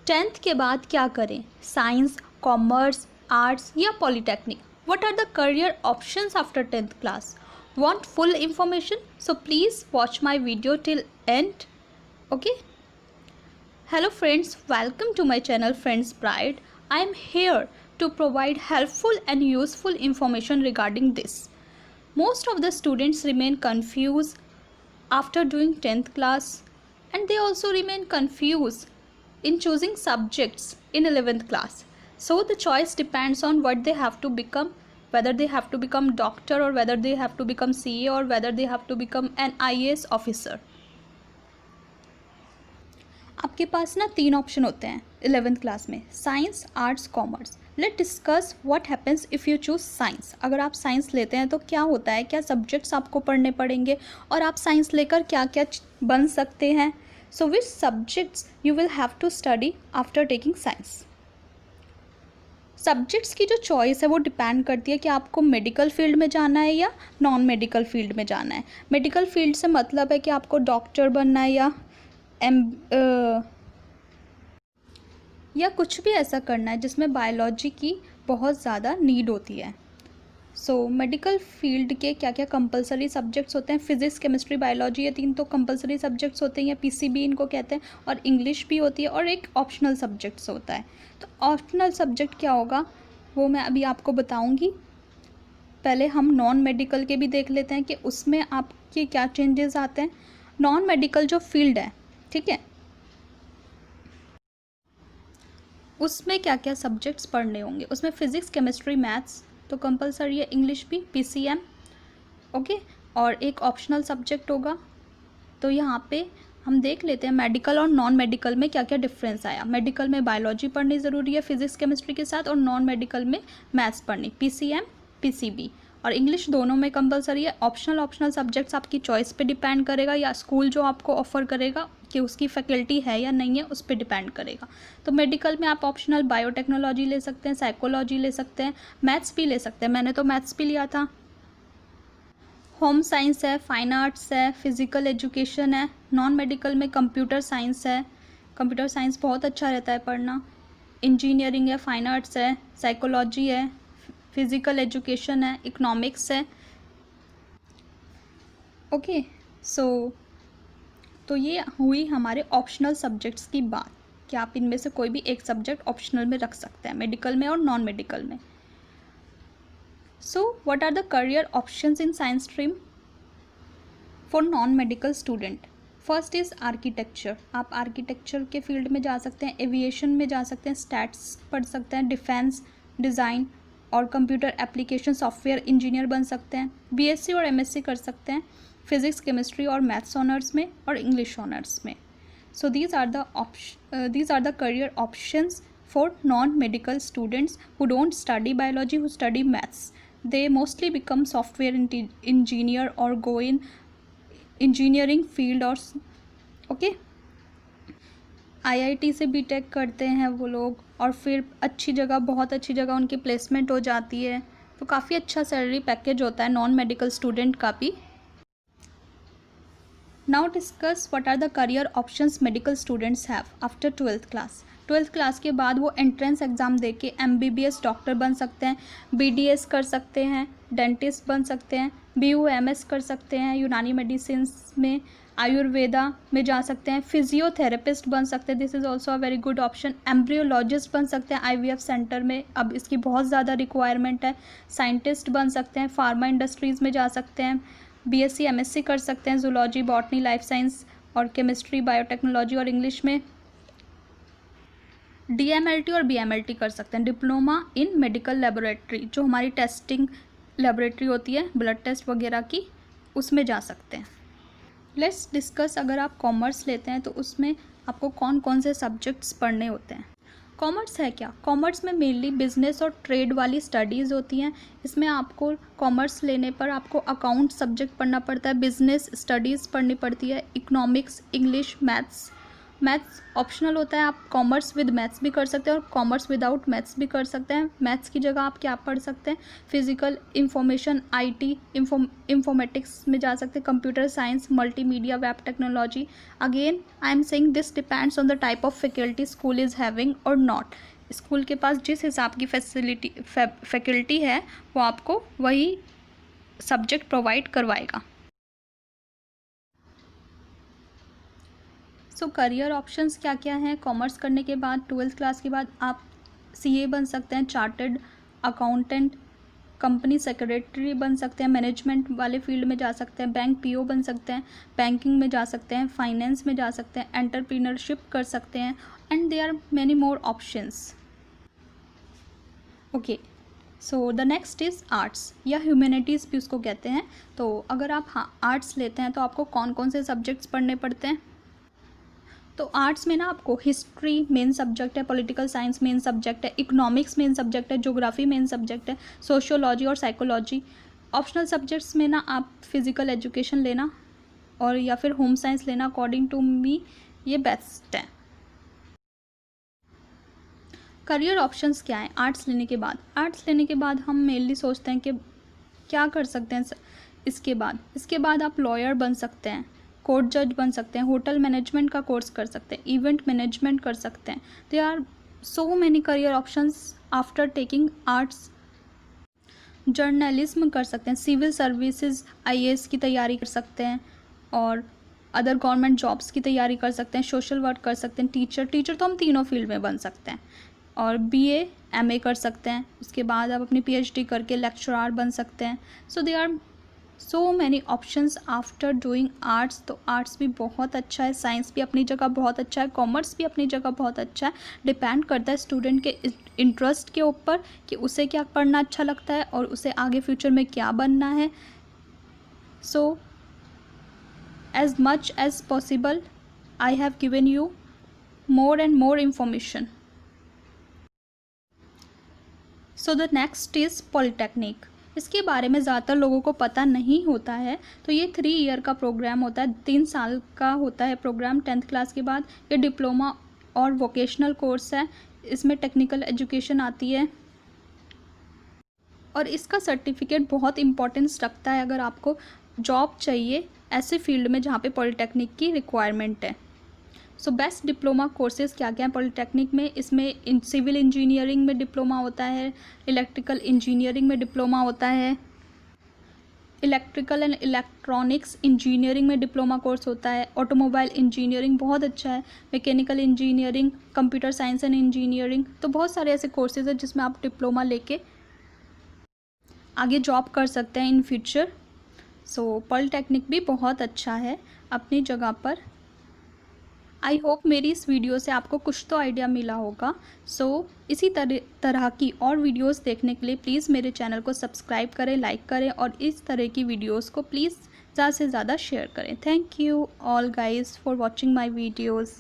Tenth के बाद क्या करें? साइंस, कॉमर्स, आर्ट्स या polytechnic? What are the career options after 10th class? Want full information? So please watch my video till end. Okay? Hello friends, welcome to my channel Friends Bride. I am here to provide helpful and useful information regarding this. Most of the students remain confused after doing 10th class, and they also remain confused in choosing subjects in 11th class. So the choice depends on what they have to become, whether they have to become doctor or whether they have to become CA or whether they have to become an IAS officer. आपके पास ना 3 option होते हैं 11th class में, science, arts, commerce. Let discuss what happens if you choose science. अगर आप science लेते हैं तो क्या होता है, क्या सब्जेक्ट्स आपको पढ़ने पड़ेंगे और आप साइंस लेकर क्या क्या बन सकते हैं. So which subjects you will have to study after taking science. Subjects की जो चॉइस है वो डिपेंड करती है कि आपको मेडिकल फील्ड में जाना है या नॉन मेडिकल फील्ड में जाना है. मेडिकल फील्ड से मतलब है कि आपको डॉक्टर बनना है या कुछ भी ऐसा करना है जिसमें बायोलॉजी की बहुत ज़्यादा नीड होती है. सो मेडिकल फील्ड के क्या क्या कंपलसरी सब्जेक्ट्स होते हैं? फिजिक्स, केमिस्ट्री, बायोलॉजी, ये 3 तो कंपलसरी सब्जेक्ट्स होते हैं या PCB इनको कहते हैं, और इंग्लिश भी होती है और एक ऑप्शनल सब्जेक्ट्स होता है. तो ऑप्शनल सब्जेक्ट क्या होगा वो मैं अभी आपको बताऊंगी. पहले हम नॉन मेडिकल के भी देख लेते हैं कि उसमें आपके क्या चेंजेस आते हैं. नॉन मेडिकल जो फील्ड है, ठीक है, उसमें क्या क्या सब्जेक्ट्स पढ़ने होंगे. उसमें फिज़िक्स, केमिस्ट्री, मैथ्स तो कंपलसरी है, इंग्लिश भी, PCM, ओके, और एक ऑप्शनल सब्जेक्ट होगा. तो यहाँ पे हम देख लेते हैं मेडिकल और नॉन मेडिकल में क्या क्या डिफरेंस आया. मेडिकल में बायोलॉजी पढ़नी ज़रूरी है फिज़िक्स केमिस्ट्री के साथ, और नॉन मेडिकल में मैथ्स पढ़नी, PCM, PCB और इंग्लिश दोनों में कंपलसरी है. ऑप्शनल सब्जेक्ट्स आपकी चॉइस पे डिपेंड करेगा या स्कूल जो आपको ऑफ़र करेगा कि उसकी फैकल्टी है या नहीं है उस पर डिपेंड करेगा. तो मेडिकल में आप ऑप्शनल बायोटेक्नोलॉजी ले सकते हैं, साइकोलॉजी ले सकते हैं, मैथ्स भी ले सकते हैं. मैंने तो मैथ्स भी लिया था. होम साइंस है, फाइन आर्ट्स है, फिज़िकल एजुकेशन है. नॉन मेडिकल में कंप्यूटर साइंस है, कंप्यूटर साइंस बहुत अच्छा रहता है पढ़ना. इंजीनियरिंग है, फाइन आर्ट्स है, साइकोलॉजी है, फिज़िकल एजुकेशन है, इकोनॉमिक्स है. ओके, सो तो ये हुई हमारे ऑप्शनल सब्जेक्ट्स की बात कि आप इनमें से कोई भी एक सब्जेक्ट ऑप्शनल में रख सकते हैं, मेडिकल में और नॉन मेडिकल में. So what are the career options in science stream for non medical student? First is architecture. आप आर्किटेक्चर के फील्ड में जा सकते हैं, एविएशन में जा सकते हैं, स्टैट्स पढ़ सकते हैं, डिफेंस, डिज़ाइन और कंप्यूटर एप्लीकेशन सॉफ्टवेयर इंजीनियर बन सकते हैं. BSc और MSc कर सकते हैं फिज़िक्स, केमिस्ट्री और मैथ्स ऑनर्स में और इंग्लिश ऑनर्स में. So these are the career options for non medical students who don't study biology, who study maths. They mostly become software engineer or go in engineering field or okay. IIT से BTech करते हैं वो लोग और फिर अच्छी जगह, बहुत अच्छी जगह उनकी प्लेसमेंट हो जाती है. तो काफ़ी अच्छा सैलरी पैकेज होता है नॉन मेडिकल स्टूडेंट का भी. Now discuss what are the career options medical students have after 12th class. 12th class के बाद वो एंट्रेंस एग्ज़ाम दे के MBBS डॉक्टर बन सकते हैं, BDS कर सकते हैं, डेंटिस्ट बन सकते हैं, BUMS कर सकते हैं, यूनानी मेडिसिन में, आयुर्वेदा में जा सकते हैं, फिजियोथेरेपिस्ट बन सकते हैं, this is also a very good option. Embryologist बन सकते हैं IVF सेंटर में, अब इसकी बहुत ज़्यादा रिक्वायरमेंट है. साइंटिस्ट बन सकते हैं, फार्मा इंडस्ट्रीज़ में जा सकते हैं, BSc MSc कर सकते हैं, जूलॉजी, बॉटनी, लाइफ साइंस और केमिस्ट्री, बायोटेक्नोलॉजी और इंग्लिश में. DMLT और BMLT कर सकते हैं, डिप्लोमा इन मेडिकल लेबोरेटरी, जो हमारी टेस्टिंग लेबोरेटरी होती है ब्लड टेस्ट वगैरह की, उसमें जा सकते हैं. लेट्स डिस्कस, अगर आप कॉमर्स लेते हैं तो उसमें आपको कौन कौन से सब्जेक्ट्स पढ़ने होते हैं. कॉमर्स है क्या? कॉमर्स में मेनली बिजनेस और ट्रेड वाली स्टडीज़ होती हैं. इसमें आपको कॉमर्स लेने पर आपको अकाउंट सब्जेक्ट पढ़ना पड़ता है, बिजनेस स्टडीज़ पढ़नी पड़ती है, economics, English, maths maths optional होता है, आप कॉमर्स विद मैथ्स भी कर सकते हैं और कॉमर्स विदाउट मैथ्स भी कर सकते हैं। मैथ्स की जगह आप क्या पढ़ सकते हैं, फिजिकल, इंफॉर्मेशन, आईटी, इंफॉर्मेटिक्स में जा सकते हैं, computer science, multimedia, web technology. Again I am saying this depends on the type of faculty school is having और नॉट। स्कूल के पास जिस हिसाब की फैकल्टी है वो आपको वही सब्जेक्ट प्रोवाइड करवाएगा। सो करियर ऑप्शंस क्या क्या हैं, कॉमर्स करने के बाद 12th क्लास के बाद आप सीए बन सकते हैं, चार्टर्ड अकाउंटेंट, कंपनी सेक्रेटरी बन सकते हैं, मैनेजमेंट वाले फील्ड में जा सकते हैं, बैंक पीओ बन सकते हैं, बैंकिंग में जा सकते हैं, फाइनेंस में जा सकते हैं, एंटरप्रीनरशिप कर सकते हैं, and there are many more options. Okay, so the next is arts या ह्यूमैनिटीज़ भी उसको कहते हैं। तो अगर आप आर्ट्स लेते हैं तो आपको कौन कौन से सब्जेक्ट्स पढ़ने पड़ते हैं। तो आर्ट्स में ना आपको हिस्ट्री मेन सब्जेक्ट है, पॉलिटिकल साइंस मेन सब्जेक्ट है, इकोनॉमिक्स मेन सब्जेक्ट है, ज्योग्राफी मेन सब्जेक्ट है, सोशियोलॉजी और साइकोलॉजी। ऑप्शनल सब्जेक्ट्स में ना आप फिज़िकल एजुकेशन लेना और या फिर होम साइंस लेना, अकॉर्डिंग टू मी ये बेस्ट है। करियर ऑप्शंस क्या हैं आर्ट्स लेने के बाद। आर्ट्स लेने के बाद हम मेनली सोचते हैं कि क्या कर सकते हैं इसके बाद आप लॉयर बन सकते हैं, कोर्ट जज बन सकते हैं, होटल मैनेजमेंट का कोर्स कर सकते हैं, इवेंट मैनेजमेंट कर सकते हैं। There are so many career options after taking arts. Journalism कर सकते हैं, सिविल सर्विसेज आईएएस की तैयारी कर सकते हैं और अदर गवर्नमेंट जॉब्स की तैयारी कर सकते हैं, सोशल वर्क कर सकते हैं, टीचर तो हम तीनों फील्ड में बन सकते हैं और बीए एमए कर सकते हैं। उसके बाद आप अपनी पीएचडी करके लेक्चरार बन सकते हैं। So they are so many options after doing arts. तो आर्ट्स भी बहुत अच्छा है, साइंस भी अपनी जगह बहुत अच्छा है, कॉमर्स भी अपनी जगह बहुत अच्छा है। डिपेंड करता है स्टूडेंट के इंटरेस्ट के ऊपर कि उसे क्या पढ़ना अच्छा लगता है और उसे आगे फ्यूचर में क्या बनना है। So as much as possible I have given you more and more information. So the next is polytechnic. इसके बारे में ज़्यादातर लोगों को पता नहीं होता है। तो ये 3 ईयर का प्रोग्राम होता है, 3 साल का होता है प्रोग्राम 10th क्लास के बाद। ये डिप्लोमा और वोकेशनल कोर्स है, इसमें टेक्निकल एजुकेशन आती है और इसका सर्टिफिकेट बहुत इंपॉर्टेंस रखता है अगर आपको जॉब चाहिए ऐसे फील्ड में जहाँ पे पॉलीटेक्निक की रिक्वायरमेंट है। सो बेस्ट डिप्लोमा कोर्सेज़ क्या क्या हैं पॉलीटेक्निक में। इसमें सिविल इंजीनियरिंग में डिप्लोमा होता है, इलेक्ट्रिकल इंजीनियरिंग में डिप्लोमा होता है, इलेक्ट्रिकल एंड इलेक्ट्रॉनिक्स इंजीनियरिंग में डिप्लोमा कोर्स होता है, ऑटोमोबाइल इंजीनियरिंग बहुत अच्छा है, mechanical engineering, computer science and engineering. तो बहुत सारे ऐसे कोर्सेज़ हैं जिसमें आप डिप्लोमा लेके आगे जॉब कर सकते हैं इन फ्यूचर। सो पॉलीटेक्निक भी बहुत अच्छा है अपनी जगह पर। आई होप मेरी इस वीडियो से आपको कुछ तो आइडिया मिला होगा। सो इसी तरह की और वीडियोस देखने के लिए प्लीज़ मेरे चैनल को सब्सक्राइब करें, लाइक करें और इस तरह की वीडियोस को प्लीज़ ज़्यादा से ज़्यादा शेयर करें। Thank you all guys for watching my videos.